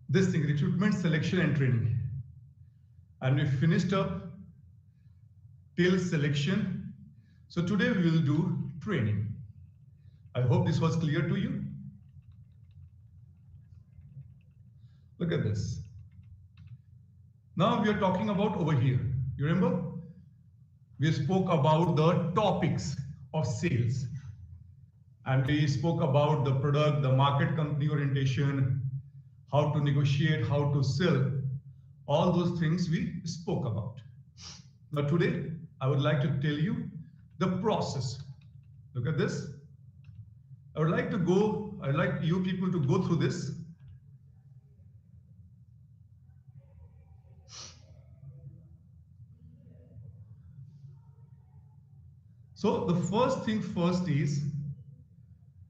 this thing, recruitment, selection and training. And we finished up till selection. So today we will do training. I hope this was clear to you. Look at this. Now we are talking about over here. You remember? We spoke about the topics of sales. And we spoke about the product, the market, company orientation, how to negotiate, how to sell. All those things we spoke about. Now today, I would like to tell you the process. Look at this. I'd like you people to go through this. So the first thing first is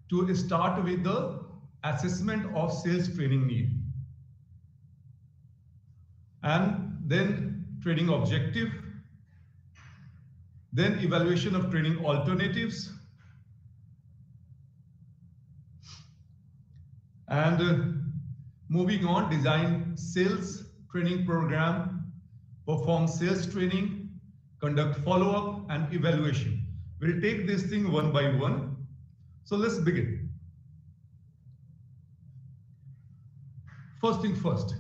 to start with the assessment of sales training need. And then training objective. Then evaluation of training alternatives. And moving on, design sales training program, perform sales training, conduct follow-up and evaluation. We'll take this thing one by one. So let's begin. First thing first,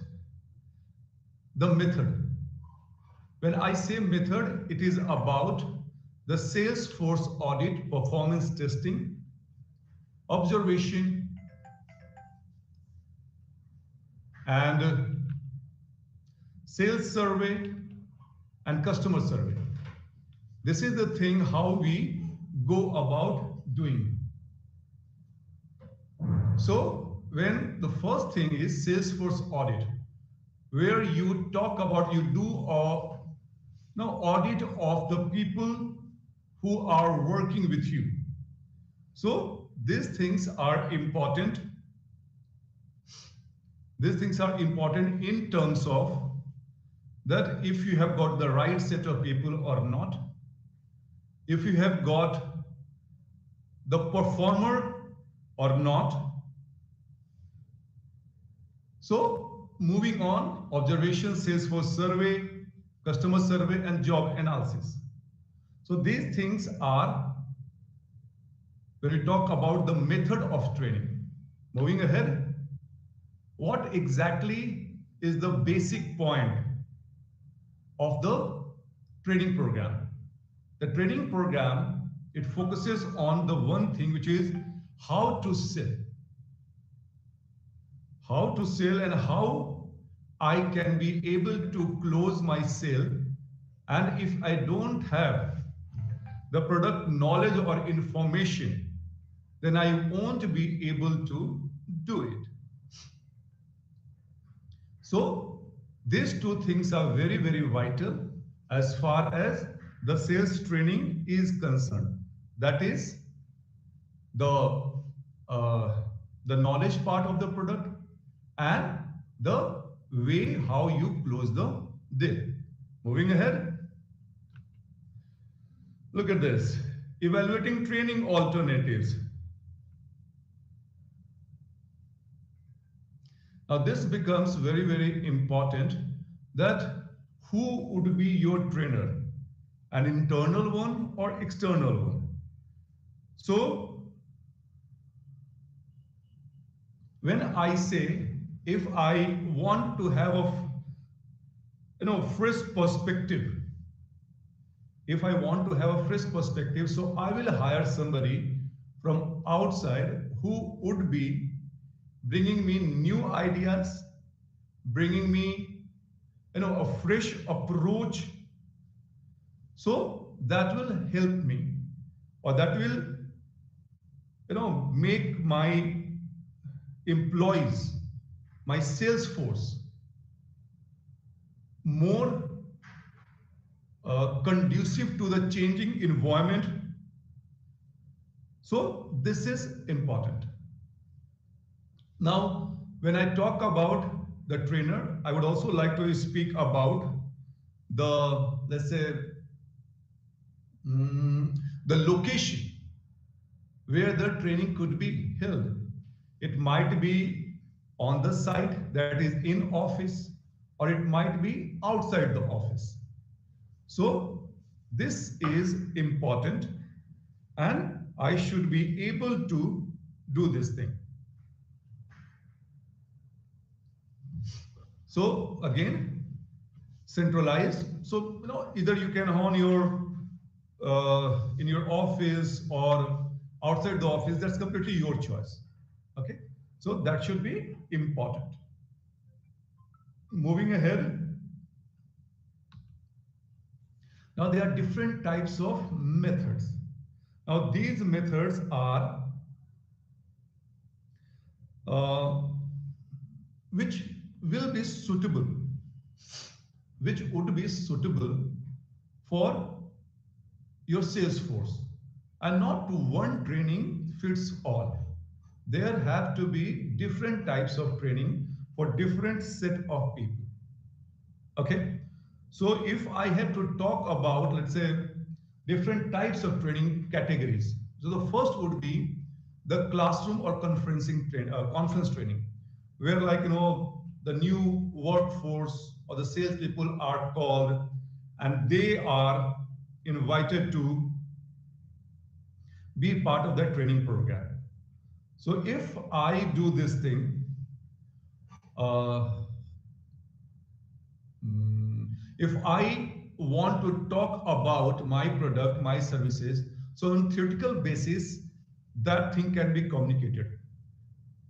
the method. When I say method, it is about the sales force audit, performance testing, observation, and sales survey and customer survey. This is the thing how we go about doing. So when the first thing is sales force audit, where you talk about, you do audit of the people who are working with you. So these things are important. These things are important in terms of that if you have got the right set of people or not, if you have got the performer or not. So moving on, observation, sales force survey, customer survey and job analysis. So these things are when we talk about the method of training. Moving ahead, what exactly is the basic point of the training program? The training program, it focuses on the one thing, which is how to sell. How to sell and how I can be able to close my sale. And if I don't have the product knowledge or information, then I won't be able to do it. So these two things are very, very vital as far as the sales training is concerned. That is the knowledge part of the product and the way how you close the deal. Moving ahead. Look at this. Evaluating training alternatives. Now this becomes very, very important, that who would be your trainer, an internal one or external one. So when I say, if I want to have a fresh perspective, if I want to have a fresh perspective, so I will hire somebody from outside who would be bringing me new ideas, bringing me, a fresh approach. So that will help me, or that will, make my employees, my sales force more conducive to the changing environment. So this is important. Now, when I talk about the trainer, I would also like to speak about the, let's say, the location where the training could be held. It might be on the site, that is in office, or it might be outside the office. So this is important, and I should be able to do this thing. So again, centralized. So either you can on your in your office or outside the office. That's completely your choice. Okay, so that should be important. Moving ahead. Now there are different types of methods. Now these methods are which will be suitable, which would be suitable for your sales force, and not one training fits all. There have to be different types of training for different set of people. Okay, so if I have to talk about, let's say, different types of training categories, so the first would be the classroom or conference training, where the new workforce or the salespeople are called and they are invited to be part of that training program. So if I do this thing, if I want to talk about my product, my services, so on theoretical basis, that thing can be communicated.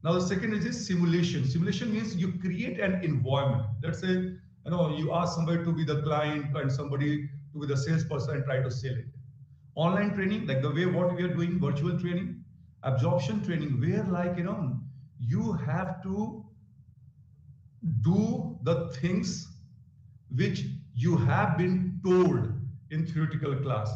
Now the second is simulation. Simulation means you create an environment. Let's say, you ask somebody to be the client and somebody to be the salesperson and try to sell it. Online training, like the way what we are doing, virtual training. Absorption training, where you have to do the things which you have been told in theoretical class.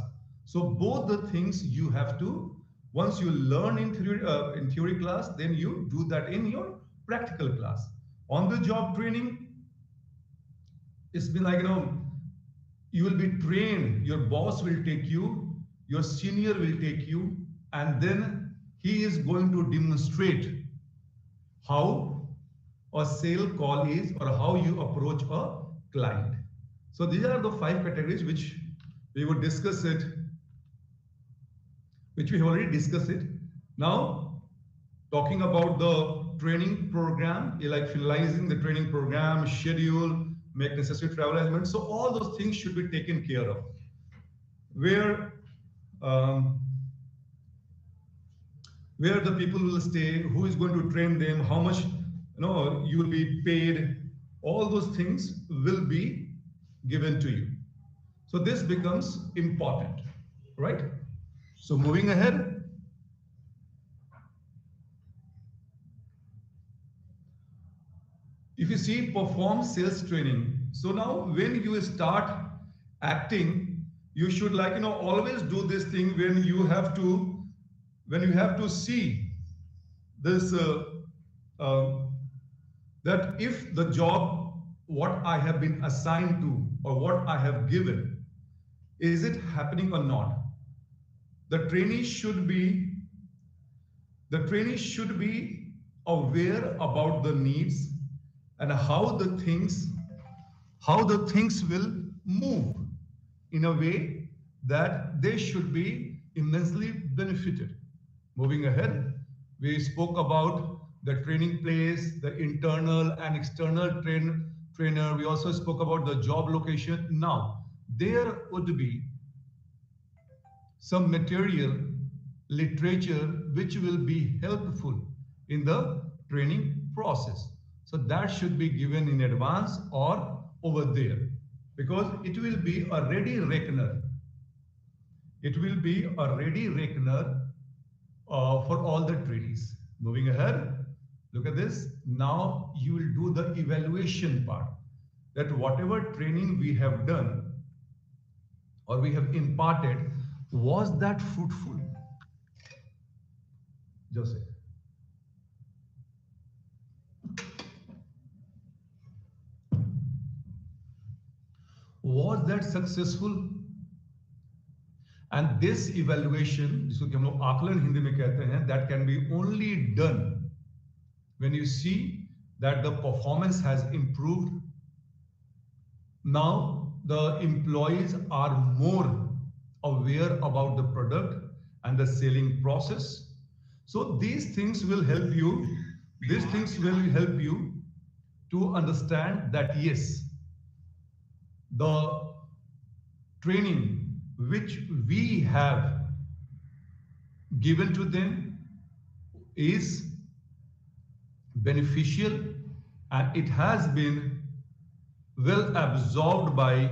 So both the things you have to, once you learn in theory class, then you do that in your practical class. On the job training, it's been you will be trained, your boss will take you, your senior will take you, and then he is going to demonstrate how a sale call is or how you approach a client. So these are the 5 categories which we would discuss it, which we have already discussed it. Now, talking about the training program, like finalizing the training program, schedule, make necessary travel arrangements. So all those things should be taken care of. Where the people will stay, who is going to train them, how much you will be paid, all those things will be given to you. So this becomes important, right? So moving ahead. If you see perform sales training, so now when you start acting, you should always do this thing when you have to see this that if the job what I have been assigned to or what I have given, is it happening or not? The trainee should be aware about the needs and how the things will move in a way that they should be immensely benefited. Moving ahead, we spoke about the training place, the internal and external trainer. We also spoke about the job location. Now, there would be some material, literature, which will be helpful in the training process. So that should be given in advance or over there, because it will be a ready reckoner. It will be a ready reckoner for all the trainees. Moving ahead, look at this. Now you will do the evaluation part, that whatever training we have done or we have imparted, was that fruitful? Joseph. Was that successful? And this evaluation, जिसको कि हम लोग आकलन हिंदी में कहते हैं, that can be only done when you see that the performance has improved. Now the employees are more aware about the product and the selling process. So these things will help you. These things will help you to understand that yes, the training which we have given to them is beneficial and it has been well absorbed by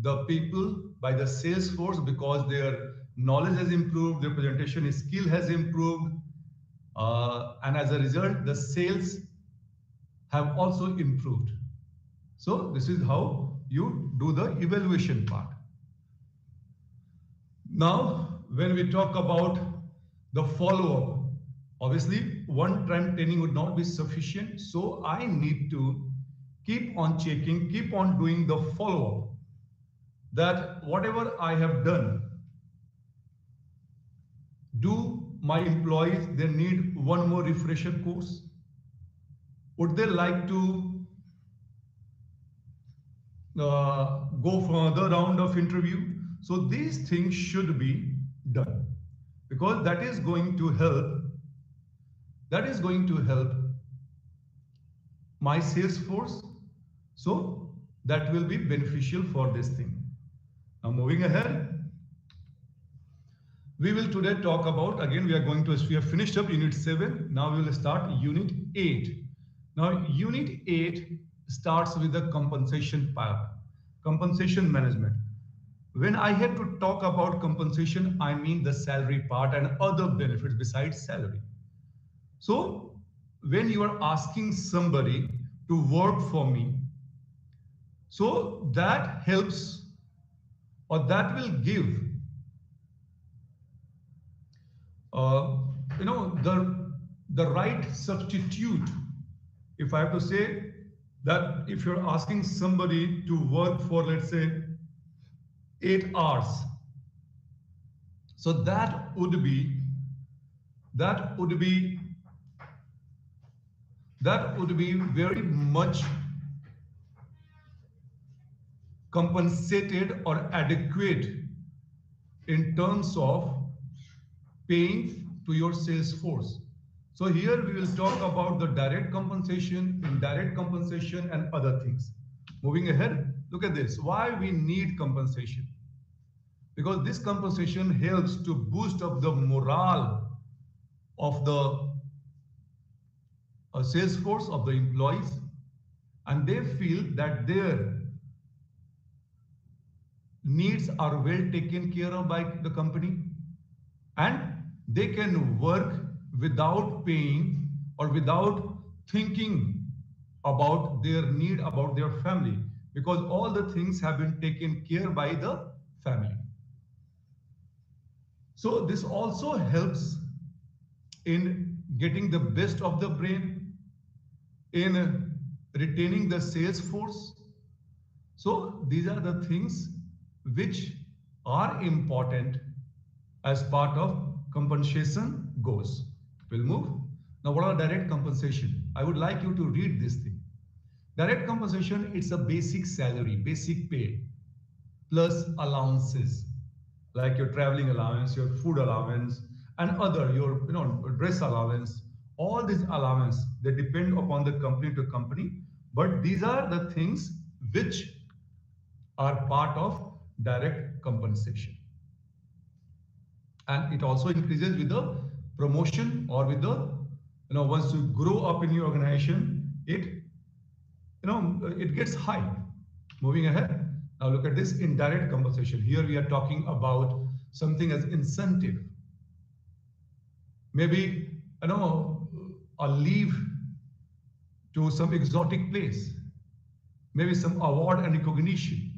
the people, by the sales force, because their knowledge has improved, their presentation skill has improved, and as a result, the sales have also improved. So this is how you do the evaluation part. Now, when we talk about the follow-up, obviously one-time training would not be sufficient. So I need to keep on checking, keep on doing the follow-up, that whatever I have done, do my employees, they need one more refresher course? Would they like to go for another round of interview? So these things should be done, because that is going to help my sales force. So that will be beneficial for this thing. Now moving ahead, we will today talk about, again, we have finished up unit 7. Now we will start unit 8. Now unit 8 starts with the compensation part, compensation management. When I have to talk about compensation, I mean the salary part and other benefits besides salary. So when you are asking somebody to work for me, so that helps, or that will give the right substitute. If I have to say that if you're asking somebody to work for, let's say, 8 hours, so that would be very much compensated or adequate in terms of paying to your sales force. So here we will talk about the direct compensation, indirect compensation, and other things. Moving ahead, look at this. Why we need compensation? Because this compensation helps to boost up the morale of the sales force, of the employees, and they feel that their needs are well taken care of by the company, and they can work without paying or without thinking about their need, about their family, because all the things have been taken care by the family. So this also helps in getting the best of the brain, in retaining the sales force. So these are the things which are important as part of compensation goals. We'll move. Now, what are direct compensation? I would like you to read this thing. Direct compensation, it's a basic salary, basic pay, plus allowances, like your traveling allowance, your food allowance, and other, your dress allowance. All these allowance, they depend upon the company to company, but these are the things which are part of direct compensation. And it also increases with the promotion, or with the, once you grow up in your organization, it gets high. Moving ahead, now look at this indirect compensation. Here we are talking about something as incentive. Maybe, a leave to some exotic place, maybe some award and recognition,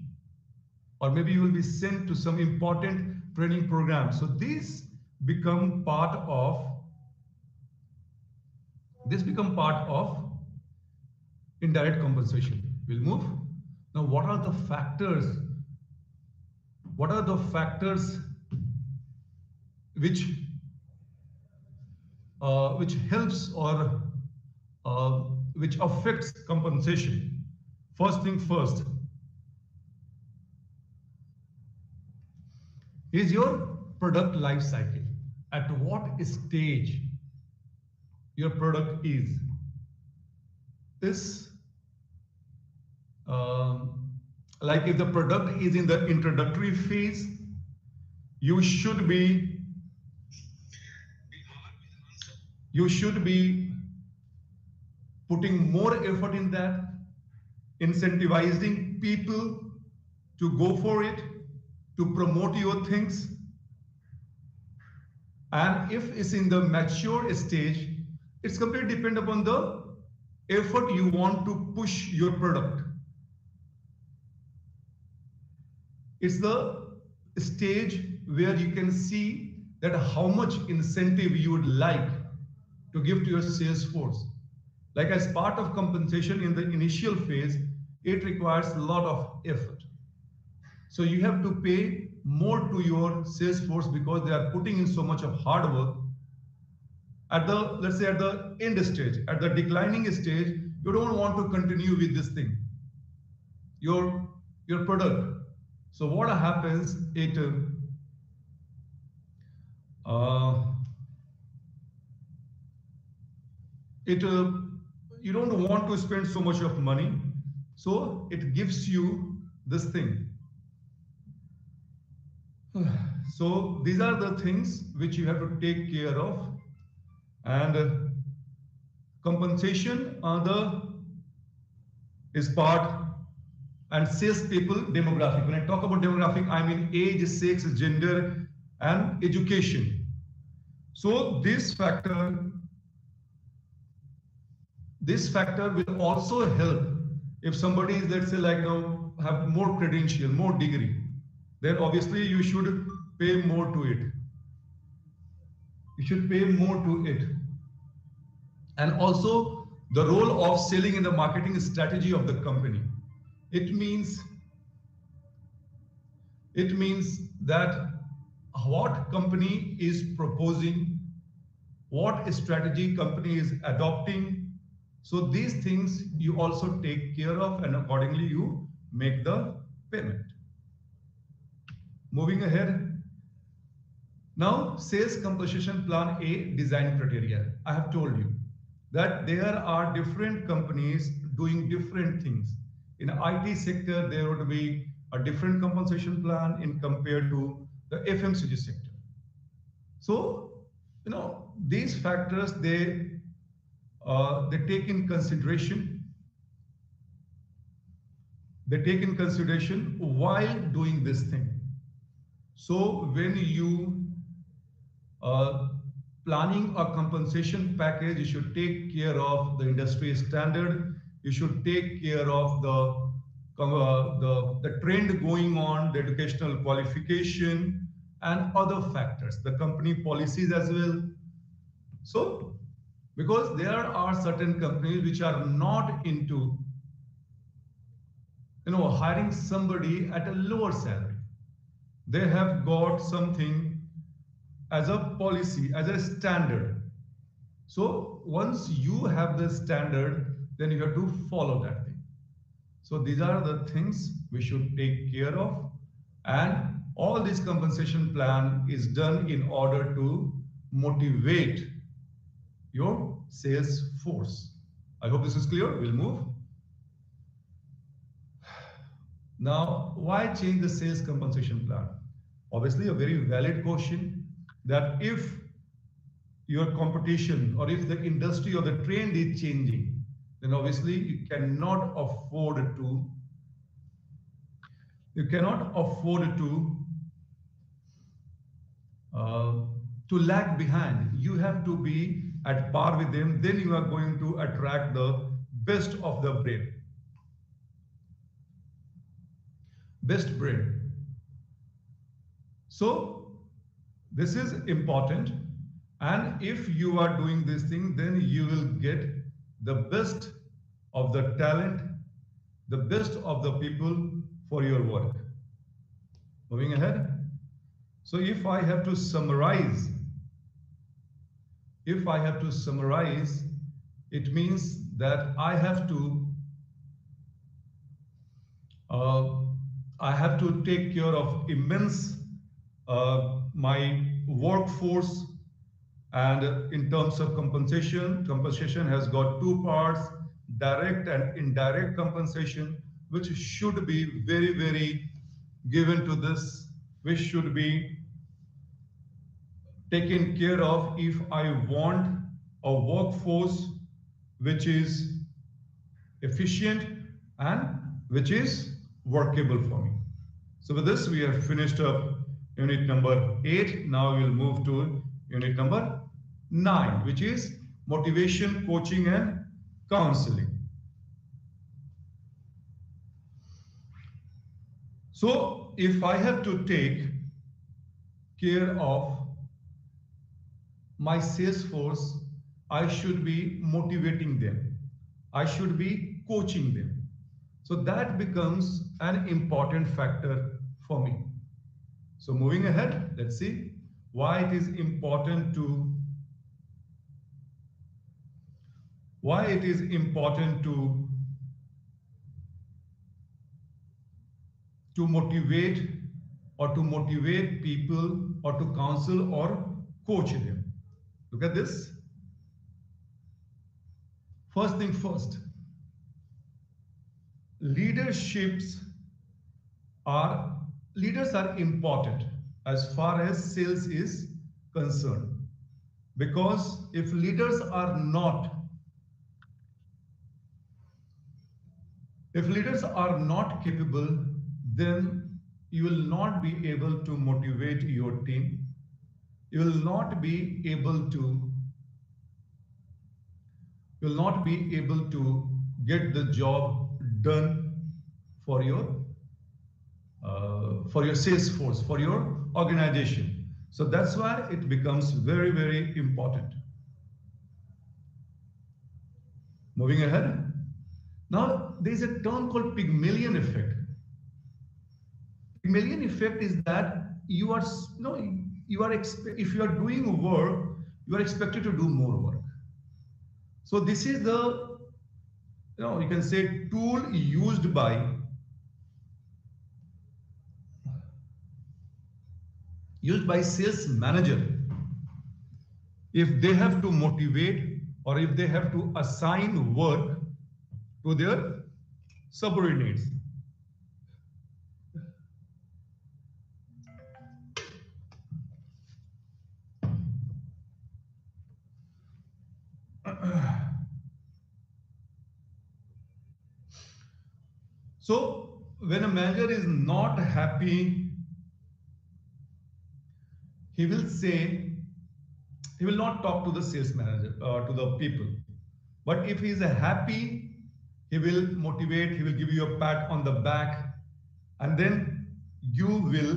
or maybe you will be sent to some important training program. So these become part of indirect compensation. We'll move. Now, what are the factors? What are the factors which helps, or which affects compensation. First thing first is your product life cycle. At what stage your product is. This like if the product is in the introductory phase, you should be putting more effort in that, incentivizing people to go for it, to promote your things. And if it's in the mature stage, it's completely depend upon the effort you want to push your product. It's the stage where you can see that how much incentive you would like to give to your sales force. Like as part of compensation in the initial phase, it requires a lot of effort. So you have to pay more to your sales force because they are putting in so much of hard work. At the, let's say at the end stage, at the declining stage, you don't want to continue with this thing, your product. So what happens, you don't want to spend so much of money, so it gives you this thing. So these are the things which you have to take care of. And compensation is part, and salespeople demographic. When I talk about demographic, I mean age, sex, gender, and education. So this factor will also help if somebody is, let's say, like, you know, have more credential, more degree, then obviously you should pay more to it. You should pay more to it. And also the role of selling in the marketing strategy of the company. It means that what company is proposing, what strategy company is adopting. So these things you also take care of, and accordingly you make the payment. Moving ahead. Now, sales compensation plan A design criteria. I have told you that there are different companies doing different things. In the IT sector, there would be a different compensation plan in compared to the FMCG sector. So, you know, these factors, they take in consideration. They take in consideration while doing this thing. So when you planning a compensation package, you should take care of the industry standard. You should take care of the trend going on, the educational qualification, and other factors, the company policies as well. So, because there are certain companies which are not into, you know, hiring somebody at a lower salary. They have got something as a policy, as a standard. So once you have the standard, then you have to follow that thing. So these are the things we should take care of. And all this compensation plan is done in order to motivate your sales force. I hope this is clear. We'll move. Now, why change the sales compensation plan? Obviously, a very valid question, that if your competition or if the industry or the trend is changing, then obviously you cannot afford to lag behind. You have to be at par with them. Then you are going to attract the best of the breed. Best breed. So this is important. And if you are doing this thing, then you will get the best of the talent, the best of the people for your work. Moving ahead. So if I have to summarize, it means that uh, I have to take care of immense my workforce. And in terms of compensation, compensation has got two parts, direct and indirect compensation, which should be very, very given to this, which should be taken care of if I want a workforce which is efficient and which is workable for me. So with this, we have finished up unit number 8. Now we'll move to unit number 9, which is motivation, coaching, and counseling. So if I have to take care of my sales force, I should be motivating them. I should be coaching them. So that becomes an important factor for me. So moving ahead, let's see why it is important to motivate or to motivate people or to counsel or coach them. Look at this. First thing first, leaders are important as far as sales is concerned, because if leaders are not capable, then you will not be able to motivate your team. You will not be able to get the job done for your sales force, for your organization. So that's why it becomes very, very important. Moving ahead. Now, there is a term called Pygmalion effect. Pygmalion effect is that if you are doing work, you are expected to do more work. So this is the, you can say, tool used by sales manager if they have to motivate or if they have to assign work to their subordinates. So when a manager is not happy, he will not talk to the sales manager or to the people. But if he is happy, he will motivate, he will give you a pat on the back, and then you will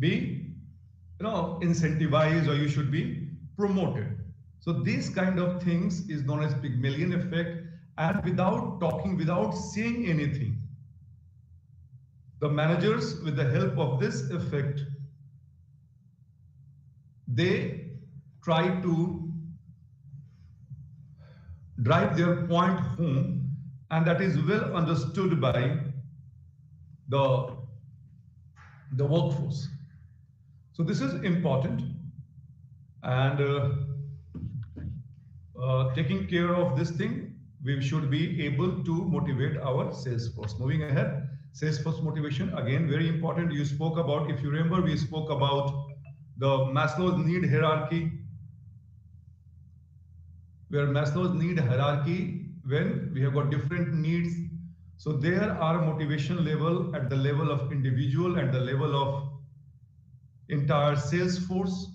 be incentivized, or you should be promoted. So these kind of things is known as Pygmalion effect. And without talking, without saying anything, the managers, with the help of this effect, they try to drive their point home, and that is well understood by the workforce. So this is important, and taking care of this thing, we should be able to motivate our sales force. Moving ahead, sales force motivation, again, very important. You spoke about, if you remember, we spoke about the Maslow's need hierarchy, where Maslow's need hierarchy, when we have got different needs, so there are motivation level at the level of individual, at the level of entire sales force,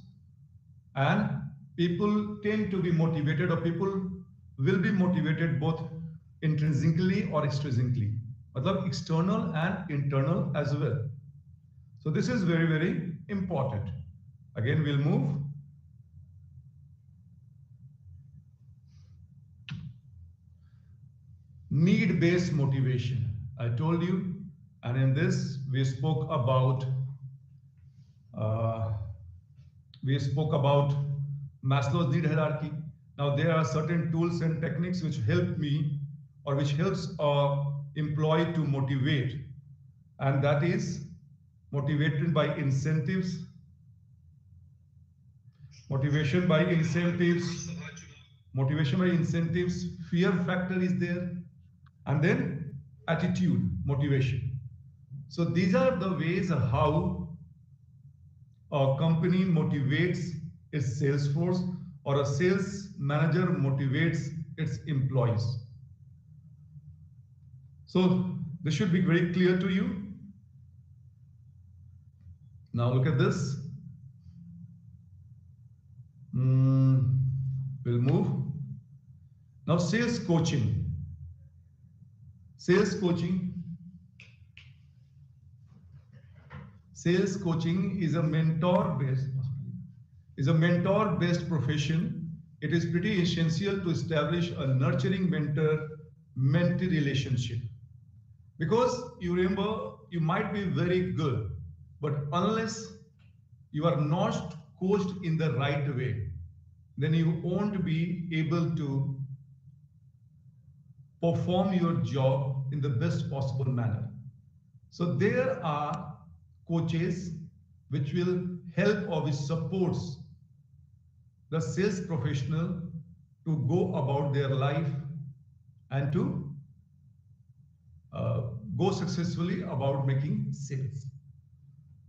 and people tend to be motivated, or people will be motivated both intrinsically or extrinsically, external and internal as well. So this is very, very important. Again, we'll move. Need-based motivation, I told you, and in this we spoke about Maslow's need hierarchy. Now there are certain tools and techniques which help me or which helps employee to motivate, and that is motivated by incentives, motivation by incentives, fear factor is there, and then attitude, motivation. So these are the ways how a company motivates its sales force or a sales manager motivates its employees. So this should be very clear to you. Now look at this. We'll move. Now sales coaching. Sales coaching is a mentor-based profession. It is pretty essential to establish a nurturing mentor-mentee relationship. Because you remember, you might be very good, but unless you are not coached in the right way, then you won't be able to perform your job in the best possible manner. So there are coaches which will help or which supports the sales professional to go about their life and to go successfully about making sales.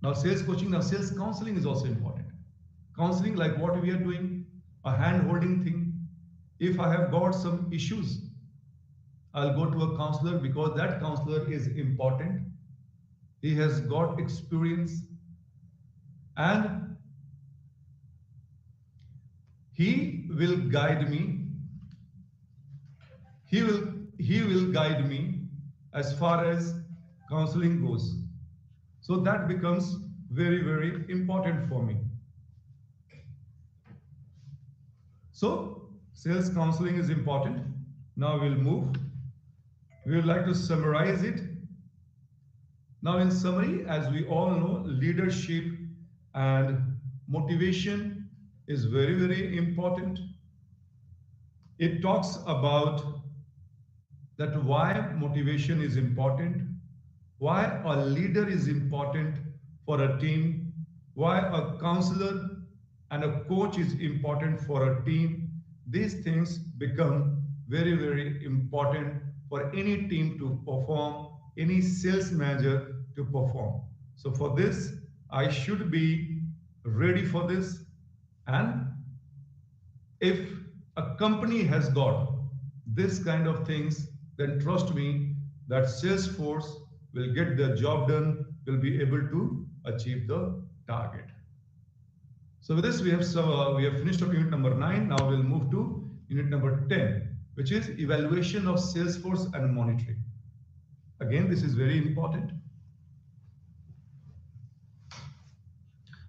Now sales coaching, now sales counseling is also important. Counseling like what we are doing, a hand-holding thing. If I have got some issues, I'll go to a counselor because that counselor is important. He has got experience and he will guide me. He will guide me as far as counseling goes. So that becomes very, very important for me. So sales counseling is important. Now we'll move. We would like to summarize it. Now in summary, as we all know, leadership and motivation is very, very important. It talks about that why motivation is important, why a leader is important for a team, why a counselor and a coach is important for a team. These things become very, very important for any team to perform, any sales manager to perform. So for this, I should be ready for this. And if a company has got this kind of things, then trust me that Salesforce will get the job done, will be able to achieve the target. So with this, we have finished up unit number 9. Now we'll move to unit number 10, which is evaluation of Salesforce and monitoring. Again, this is very important.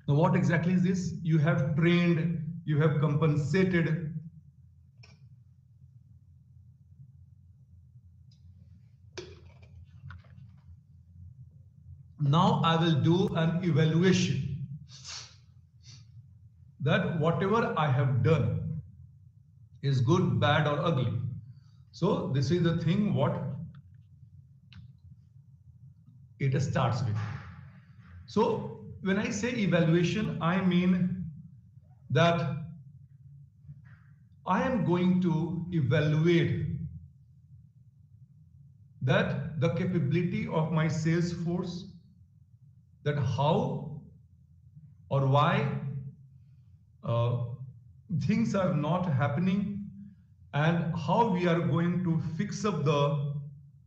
Now, what exactly is this? You have trained, you have compensated. Now I will do an evaluation that whatever I have done is good, bad, or ugly. So this is the thing what it starts with. So when I say evaluation, I mean that I am going to evaluate that the capability of my sales force, that how or why things are not happening and how we are going to fix up the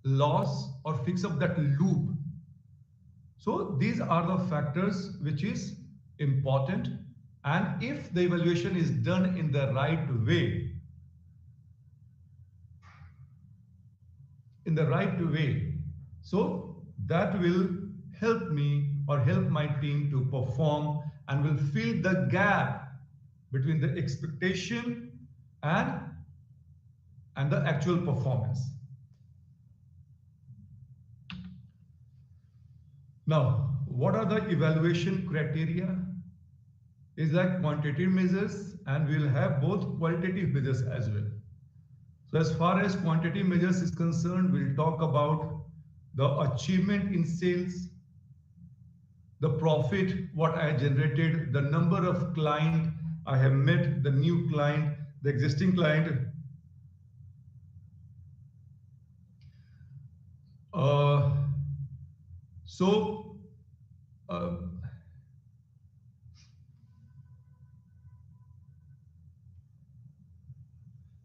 loss or fix up that loop. So these are the factors which is important, and if the evaluation is done in the right way, so that will help me or help my team to perform and will fill the gap between the expectation and the actual performance. Now, what are the evaluation criteria? is like quantitative measures, and we'll have both qualitative measures as well. So as far as quantitative measures is concerned, we'll talk about the achievement in sales, the profit, what I generated, the number of client I have met, the new client, the existing client. Uh, so, uh,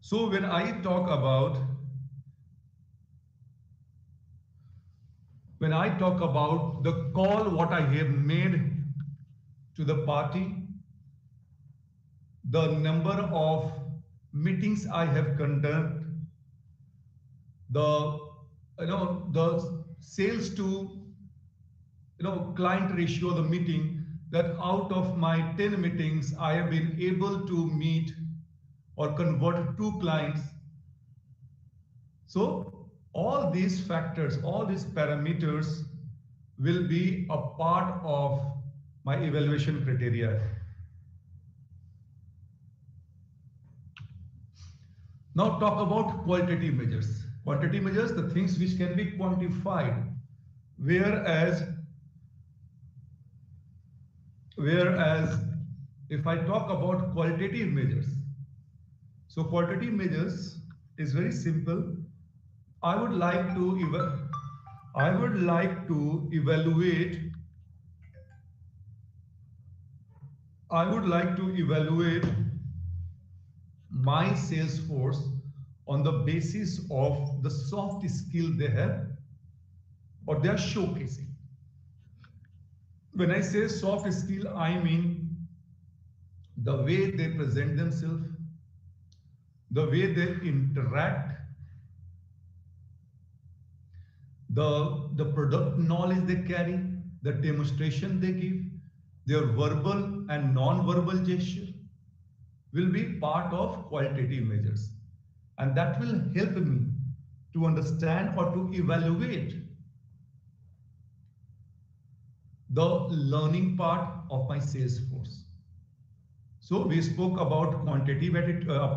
so when I talk about the call what I have made to the party, the number of meetings I have conducted, the the sales to client ratio, the meeting, that out of my 10 meetings I have been able to meet or convert 2 clients. So all these factors, all these parameters will be a part of my evaluation criteria. Now talk about qualitative measures. Quantitative measures, the things which can be quantified, whereas if I talk about qualitative measures, so qualitative measures is very simple. I would like to evaluate my sales force on the basis of the soft skill they have or they are showcasing. When I say soft skill, I mean the way they present themselves, the way they interact, the product knowledge they carry, the demonstration they give, their verbal and non-verbal gesture will be part of qualitative measures. And that will help me to understand or to evaluate the learning part of my sales force. So we spoke about quantitative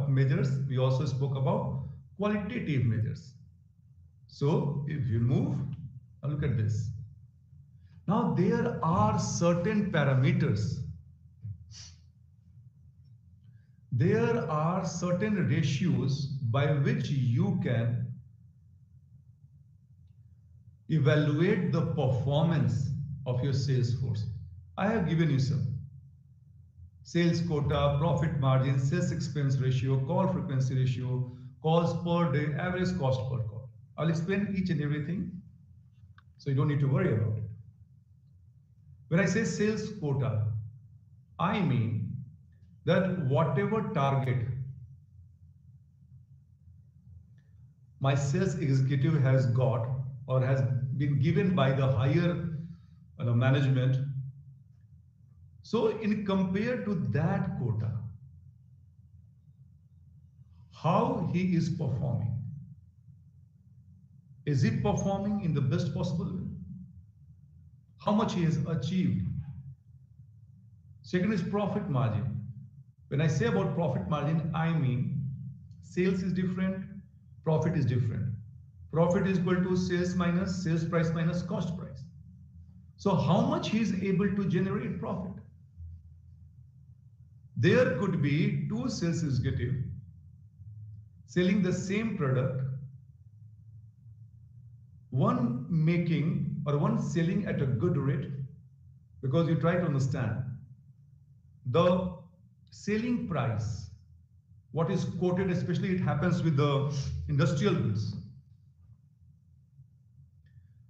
measures. We also spoke about qualitative measures. So if you move, look at this. Now there are certain parameters. There are certain ratios by which you can evaluate the performance of your sales force. I have given you some. Sales quota, profit margin, sales expense ratio, call frequency ratio, calls per day, average cost per call. I'll explain each and everything, so you don't need to worry about it. When I say sales quota, I mean that whatever target my sales executive has got or has been given by the higher management, so in compared to that quota, how he is performing. Is he performing in the best possible way? How much he has achieved? Second is profit margin. When I say about profit margin, I mean sales is different, profit is different. Profit is equal to sales price minus cost price. So how much he is able to generate profit? There could be 2 sales executives selling the same product, one making or one selling at a good rate, because you try to understand the selling price, what is quoted, especially it happens with the industrial goods,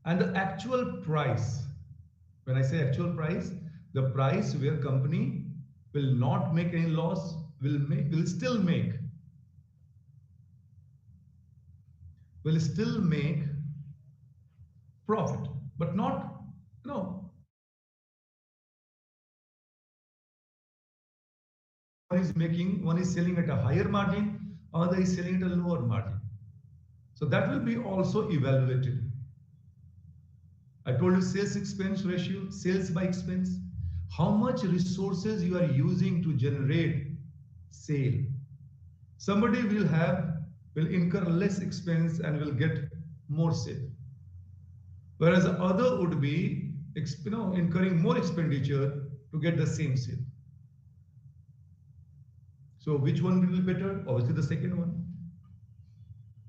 and the actual price. When I say actual price, the price where company will not make any loss, will still make profit, but not, one is selling at a higher margin, other is selling at a lower margin. So that will be also evaluated. I told you sales expense ratio, sales by expense. how much resources you are using to generate sale. Somebody will incur less expense and will get more sale. Whereas the other would be incurring more expenditure to get the same sale. So which one will be better? Obviously the second one.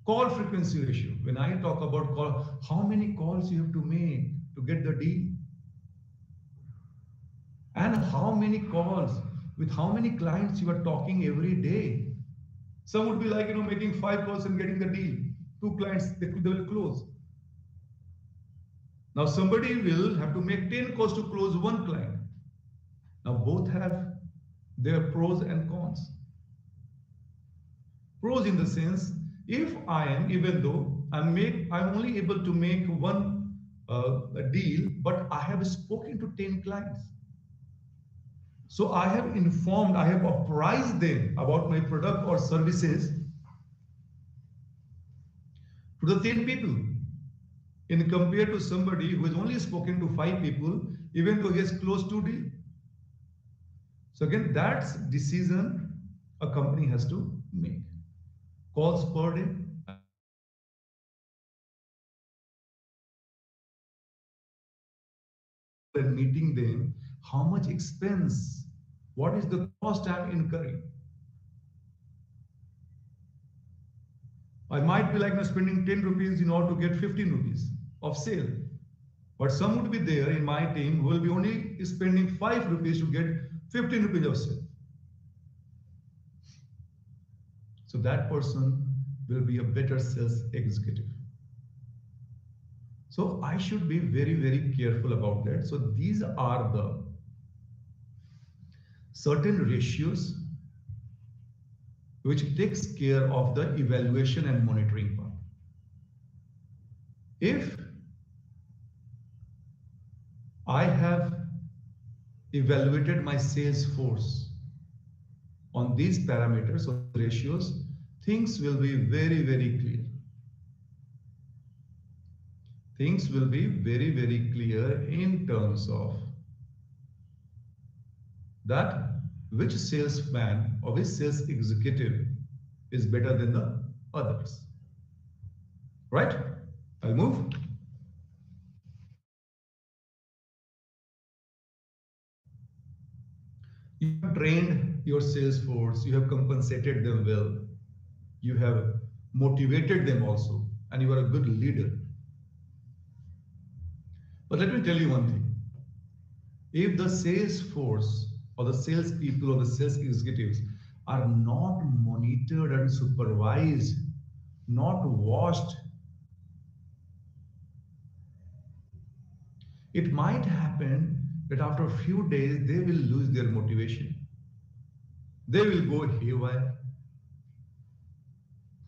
Call frequency ratio. When I talk about call, how many calls you have to make to get the deal? And how many calls with how many clients you are talking every day? Some would be like, making 5 calls and getting the deal. 2 clients, they will close. Now somebody will have to make 10 calls to close 1 client. Now both have their pros and cons. Pros in the sense, if I am, even though I'm only able to make one deal, but I have spoken to 10 clients. So I have apprised them about my product or services to the 10 people. In compared to somebody who has only spoken to 5 people, even though he has closed 2 deals. So again, that's decision a company has to make. Calls per day. And meeting them, how much expense, what is the cost I'm incurring? I might be like spending 10 rupees in order to get 15 rupees of sale. But some would be there in my team who will be only spending 5 rupees to get 15 rupees of sale. So that person will be a better sales executive. So I should be very, very careful about that. So these are the certain ratios which takes care of the evaluation and monitoring part. If I have evaluated my sales force on these parameters or ratios, things will be very, very clear. Things will be very, very clear in terms of that which salesman or which sales executive is better than the others. Right? I'll move. You have trained your sales force, you have compensated them well, you have motivated them also, and you are a good leader. But let me tell you one thing. If the sales force or the sales people or the sales executives are not monitored and supervised, not watched, it might happen that after a few days they will lose their motivation. They will go haywire.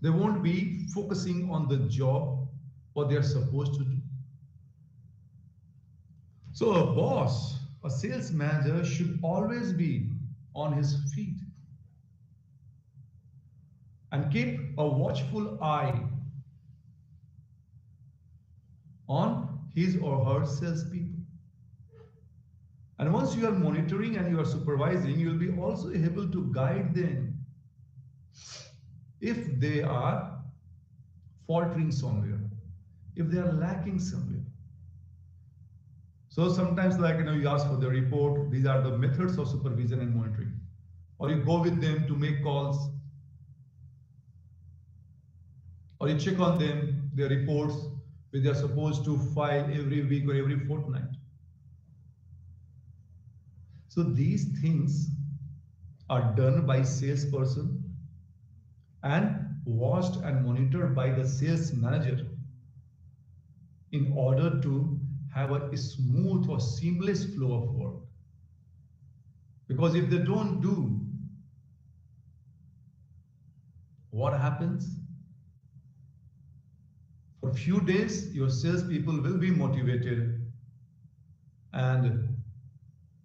They won't be focusing on the job what they are supposed to do. So a boss, a sales manager should always be on his feet and keep a watchful eye on his or her salespeople. And once you are monitoring and you are supervising, you will be also able to guide them if they are faltering somewhere, if they are lacking somewhere. So sometimes you ask for the report, these are the methods of supervision and monitoring. Or you go with them to make calls, or you check on them, their reports, which they are supposed to file every week or every fortnight. So these things are done by salesperson and watched and monitored by the sales manager in order to have a smooth or seamless flow of work. Because if they don't do, what happens? For a few days, your salespeople will be motivated and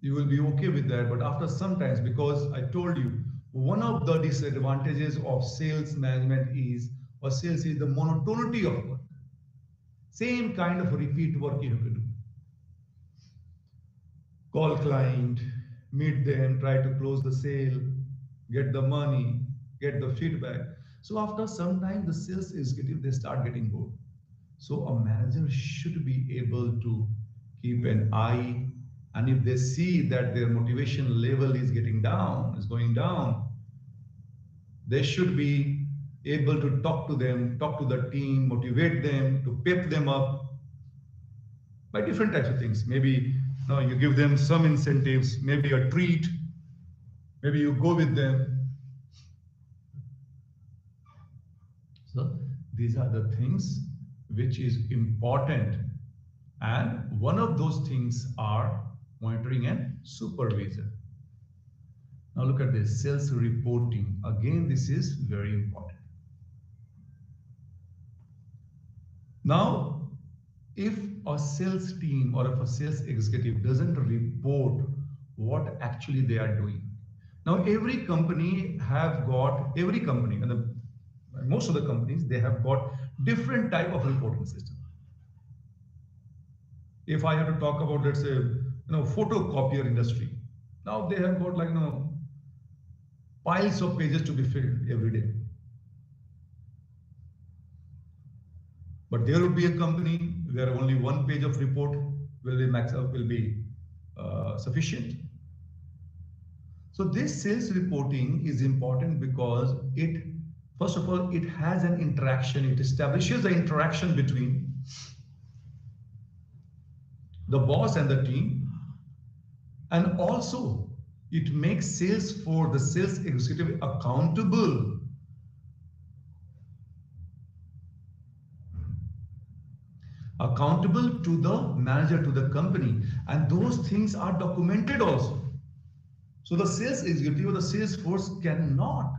you will be okay with that. But after some time, because I told you, one of the disadvantages of sales management is, or sales is the monotonity of work. Same kind of repeat work you have to do. call client, meet them, try to close the sale, get the money, get the feedback. So after some time, the sales executive, they start getting bored. So a manager should be able to keep an eye, and if they see that their motivation level is getting down, is going down, they should be able to talk to them, talk to the team, motivate them, to pep them up by different types of things. Maybe you give them some incentives, maybe a treat, maybe you go with them. So these are the things which is important, and one of those things are monitoring and supervision. Now look at this, sales reporting. Again, this is very important. Now, if a sales team or if a sales executive doesn't report what actually they are doing. Now, every company, and most of the companies, they have got different type of reporting system. If I have to talk about, let's say, photocopier industry, now they have got piles of pages to be filled every day. But there would be a company where only one page of report will be sufficient. So this sales reporting is important because first of all, it has an interaction. It establishes the interaction between the boss and the team, and also it makes sales for the sales executive accountable. Accountable to the manager, to the company, and those things are documented also. So the sales executive or the sales force cannot,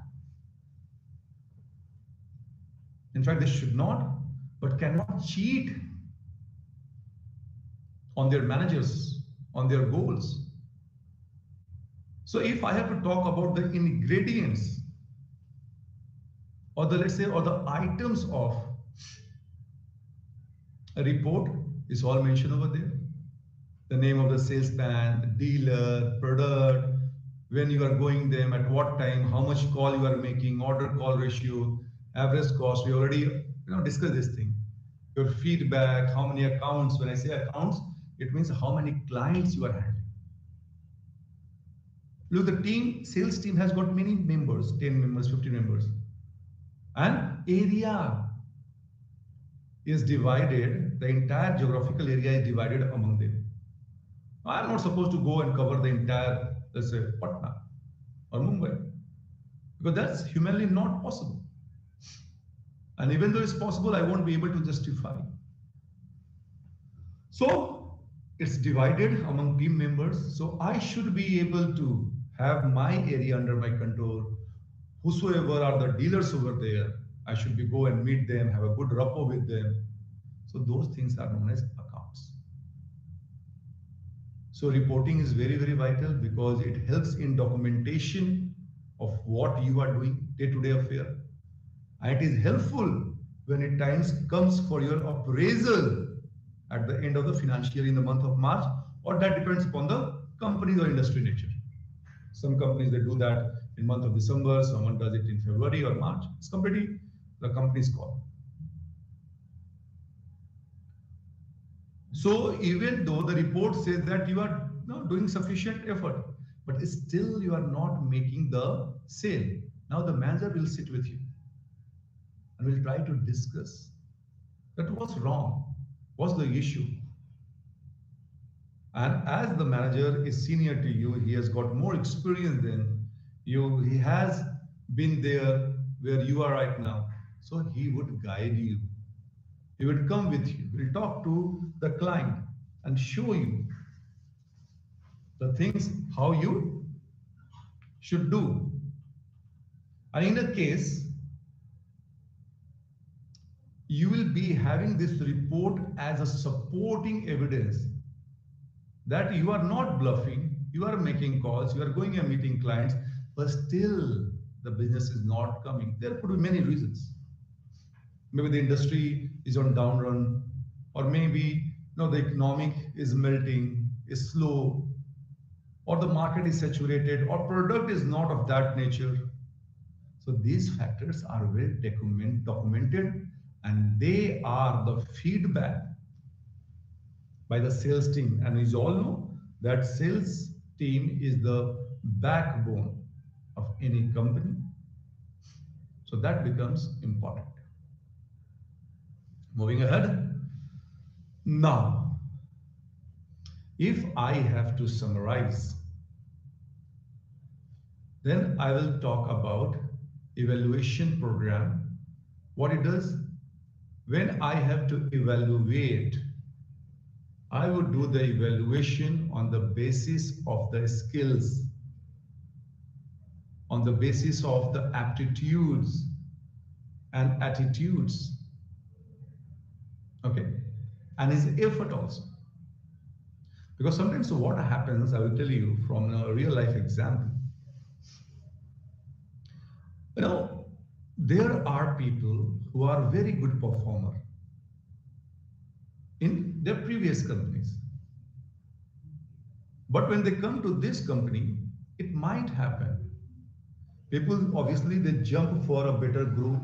in fact they should not, but cannot cheat on their managers, on their goals. So if I have to talk about the ingredients or the items of a report, is all mentioned over there. The name of the salesman, dealer, product, when you are going them, at what time, how much call you are making, order call ratio, average cost. We already discussed this thing. Your feedback, how many accounts. When I say accounts, it means how many clients you are handling. Look, the sales team has got many members, 10 members, 15 members. And area is divided, the entire geographical area is divided among them. I am not supposed to go and cover the entire, let's say, Patna or Mumbai, because that's humanly not possible. And even though it's possible, I won't be able to justify. So it's divided among team members. So I should be able to have my area under my control. Whosoever are the dealers over there, I should go and meet them, have a good rapport with them. So those things are known as accounts. So reporting is very, very vital because it helps in documentation of what you are doing, day-to-day affair. And it is helpful when it comes for your appraisal at the end of the financial year in the month of March, or that depends upon the company or industry nature. Some companies, they do that in month of December, someone does it in February or March. It's completely the company's call. So even though the report says that you are doing sufficient effort, but still you are not making the sale. Now the manager will sit with you and will try to discuss that what's wrong, what's the issue. And as the manager is senior to you, he has got more experience than you, he has been there where you are right now. So he would guide you. He would come with you. He will talk to the client and show you the things how you should do. And in a case, you will be having this report as a supporting evidence that you are not bluffing, you are making calls, you are going and meeting clients, but still the business is not coming. There could be many reasons. Maybe the industry is on down run, or maybe the economic is melting, is slow, or the market is saturated, or product is not of that nature. So these factors are well documented, and they are the feedback by the sales team. And as you all know, that sales team is the backbone of any company. So that becomes important. Moving ahead. Now, if I have to summarize, then I will talk about evaluation program. What it does, when I have to evaluate, I would do the evaluation on the basis of the skills, on the basis of the aptitudes and attitudes, okay, and his effort also. Because sometimes what happens, I will tell you from a real life example. You know, there are people who are very good performer in their previous companies. But when they come to this company, it might happen. People obviously they jump for a better growth.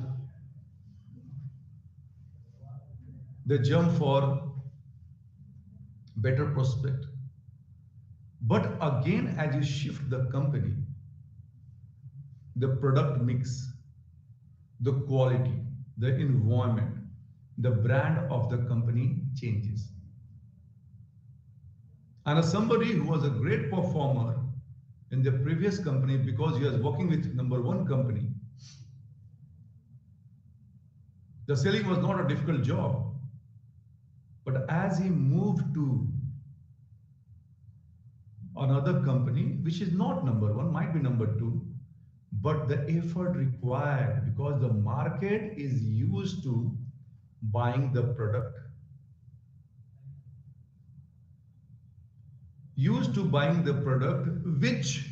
They jump for better prospect. But again, as you shift the company, the product mix, the quality, the environment, the brand of the company changes. And as somebody who was a great performer in the previous company because he was working with number one company, the selling was not a difficult job. But as he moved to another company, which is not number one, might be number two, but the effort required because the market is used to buying the product, which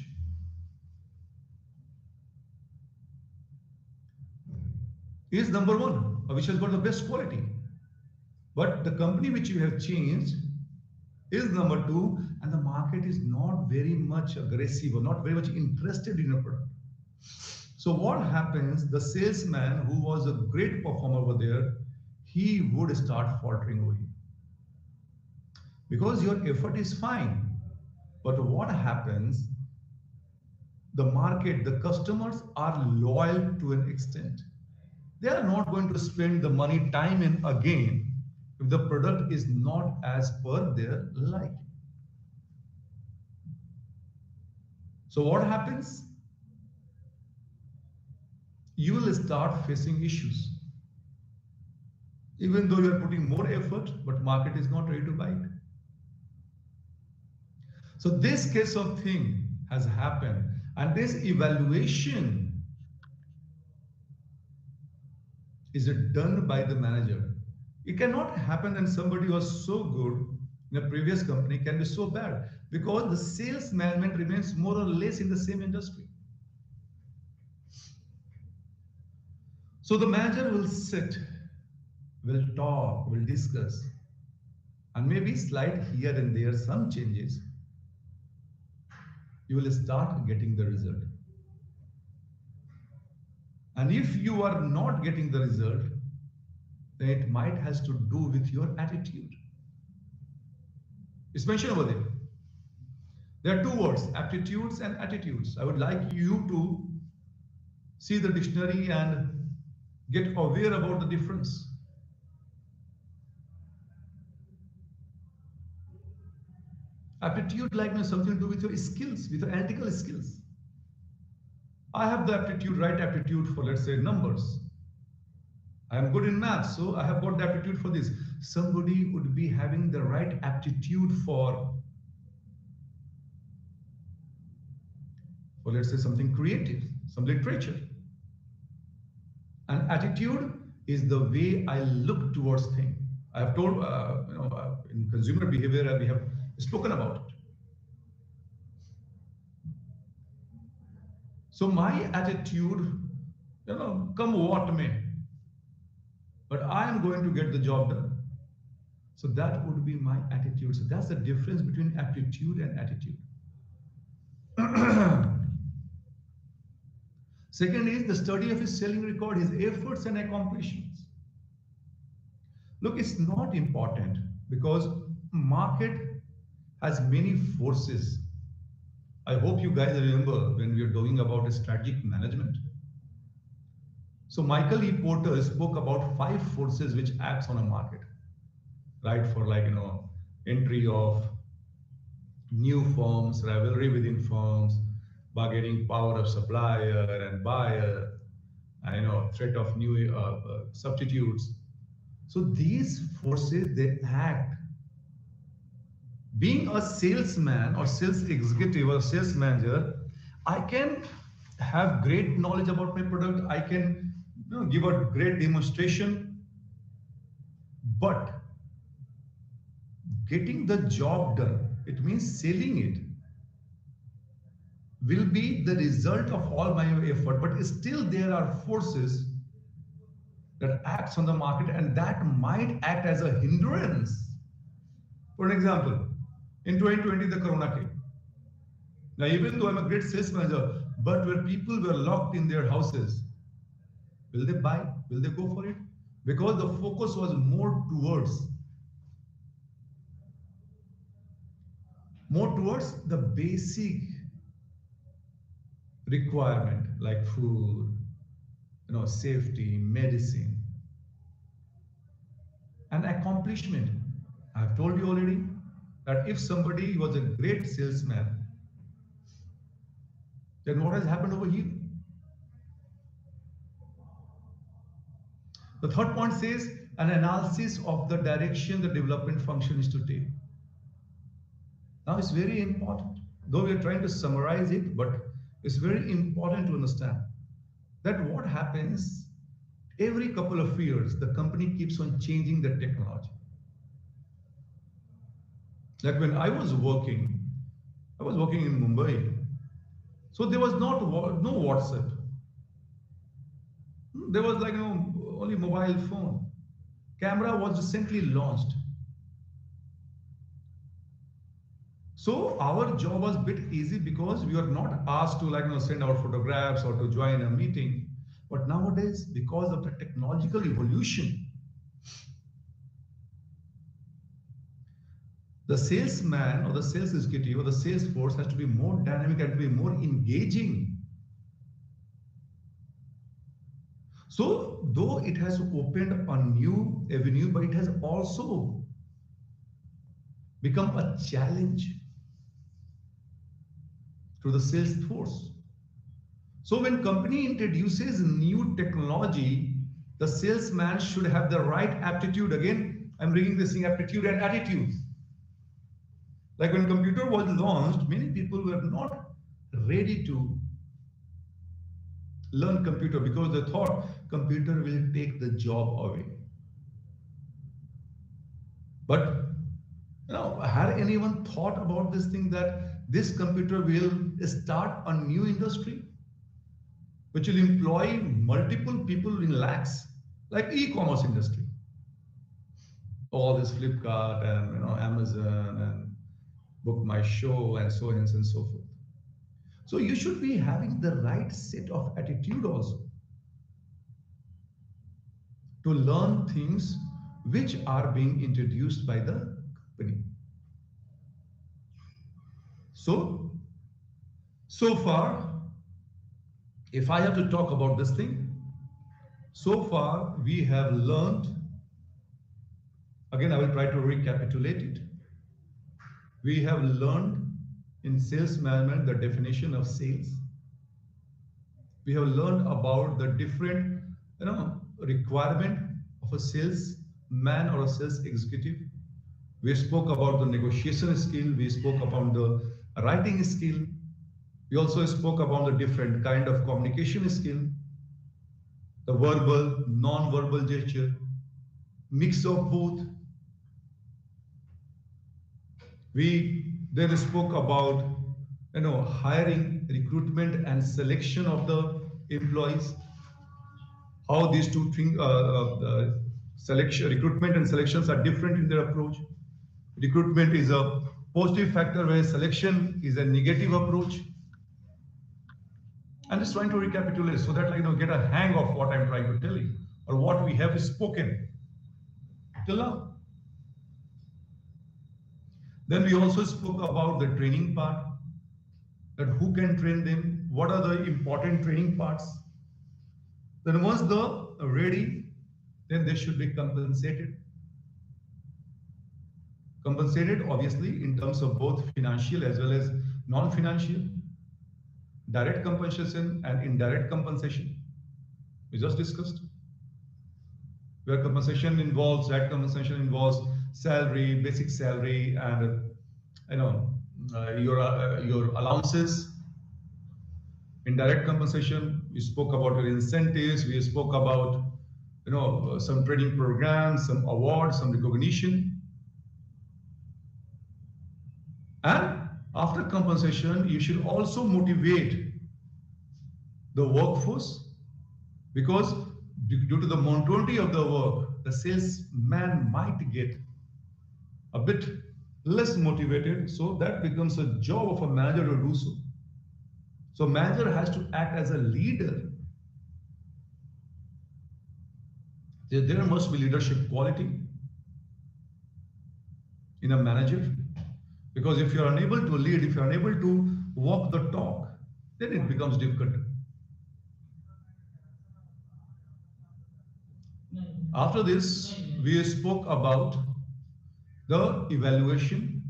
is number one, or which has got the best quality. But the company which you have changed is number two, and the market is not very much aggressive or not very much interested in your product. So what happens, the salesman who was a great performer over there, he would start faltering over here. Because your effort is fine. But what happens, the market, the customers are loyal to an extent. They are not going to spend the money time and again if the product is not as per their liking. So what happens? You will start facing issues. Even though you are putting more effort, but market is not ready to buy it. So this case of thing has happened, and this evaluation is done by the manager. It cannot happen that somebody who was so good in a previous company can be so bad, because the sales management remains more or less in the same industry. So the manager will sit, will talk, will discuss, and maybe slight here and there some changes. You will start getting the result. And if you are not getting the result, then it might has to do with your attitude. It's mentioned over there. There are two words, aptitudes and attitudes. I would like you to see the dictionary and get aware about the difference. Aptitude like something to do with your skills, with your analytical skills. I have the aptitude, right aptitude for, let's say, numbers. I am good in math, so I have got the aptitude for this. Somebody would be having the right aptitude for let's say something creative, some literature. And attitude is the way I look towards things. I have told, in consumer behavior, we have spoken about it. So my attitude, come what may, but I am going to get the job done. So that would be my attitude. So that's the difference between aptitude and attitude. Second is the study of his selling record, his efforts and accomplishments. Look, it's not important because market has many forces. I hope you guys remember when we were talking about strategic management. So Michael E. Porter spoke about 5 forces which acts on a market, right? For entry of new firms, rivalry within firms, bargaining power of supplier and buyer, threat of new substitutes. So these forces, they act. Being a salesman or sales executive or sales manager, I can have great knowledge about my product. I can give a great demonstration, but getting the job done, it means selling it, will be the result of all my effort. But still there are forces that acts on the market and that might act as a hindrance. For an example, in 2020, the Corona came. Now, even though I'm a great sales manager, but where people were locked in their houses, will they buy? Will they go for it? Because the focus was more towards the basic requirement like food, safety, medicine, and accomplishment. I've told you already that if somebody was a great salesman, then what has happened over here? The third point says an analysis of the direction the development function is to take. Now it's very important, though we are trying to summarize it, but it's very important to understand that what happens every couple of years, the company keeps on changing the technology. Like when I was working in Mumbai, so there was no WhatsApp. There was only mobile phone. Camera was recently launched. So our job was a bit easy because we were not asked to send out photographs or to join a meeting. But nowadays, because of the technological evolution, the salesman or the sales executive or the sales force has to be more dynamic and to be more engaging. So though it has opened a new avenue, but it has also become a challenge to the sales force. So when company introduces new technology, the salesman should have the right aptitude. Again, I'm bringing this thing, aptitude and attitude. Like when computer was launched, many people were not ready to learn computer because they thought computer will take the job away. But had anyone thought about this thing that this computer will start a new industry which will employ multiple people in lakhs, like e-commerce industry? All this Flipkart and Amazon and Book My Show and so on and so forth. So you should be having the right set of attitude also to learn things which are being introduced by the company. So far, if I have to talk about this thing, so far we have learned, again I will try to recapitulate it. We have learned in sales management the definition of sales. We have learned about the different requirement of a salesman or a sales executive. We spoke about the negotiation skill. We spoke about the writing skill. We also spoke about the different kind of communication skill, the verbal, non-verbal gesture, mix of both. We then spoke about hiring, recruitment and selection of the employees. How these two things, recruitment and selections are different in their approach. Recruitment is a positive factor where selection is a negative approach. I'm just trying to recapitulate so that get a hang of what I'm trying to tell you or what we have spoken till now. Then we also spoke about the training part, that who can train them, what are the important training parts. Then once they're ready, then they should be compensated. Compensated obviously in terms of both financial as well as non-financial, direct compensation and indirect compensation. We just discussed. Where compensation involves, direct compensation involves salary, basic salary, and your allowances. Indirect compensation, we spoke about your incentives, we spoke about some training programs, some awards, some recognition. And after compensation, you should also motivate the workforce, because due to the monotony of the work, the salesman might get a bit less motivated. So that becomes a job of a manager to do so. So manager has to act as a leader. There must be leadership quality in a manager, because if you are unable to lead, if you are unable to walk the talk, then it becomes difficult. After this, we spoke about the evaluation,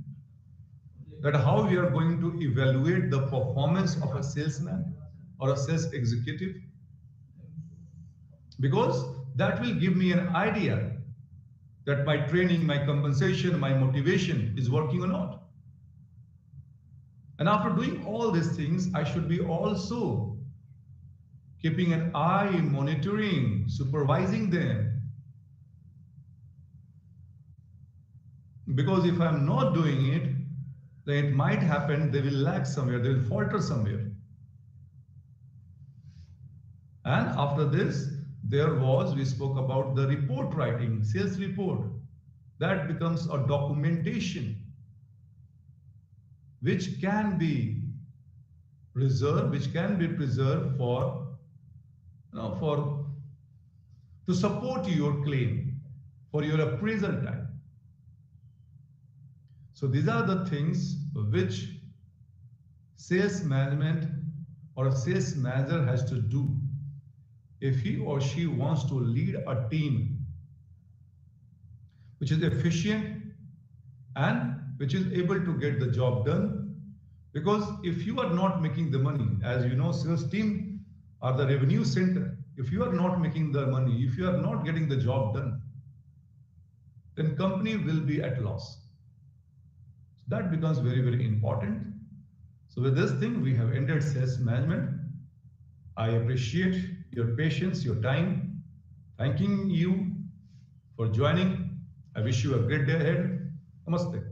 that how we are going to evaluate the performance of a salesman or a sales executive, because that will give me an idea that my training, my compensation, my motivation is working or not. And after doing all these things, I should be also keeping an eye, monitoring, supervising them. Because if I'm not doing it, then it might happen they will lag somewhere, they will falter somewhere. And after this, we spoke about the report writing, sales report. That becomes a documentation which can be reserved, which can be preserved to support your claim, for your appraisal time. So these are the things which sales management or a sales manager has to do if he or she wants to lead a team which is efficient and which is able to get the job done. Because if you are not making the money, as you know, sales team are the revenue center. If you are not making the money, if you are not getting the job done, then company will be at loss. So that becomes very, very important. So with this thing, we have ended sales management. I appreciate your patience, your time. Thanking you for joining. I wish you a great day ahead. Namaste.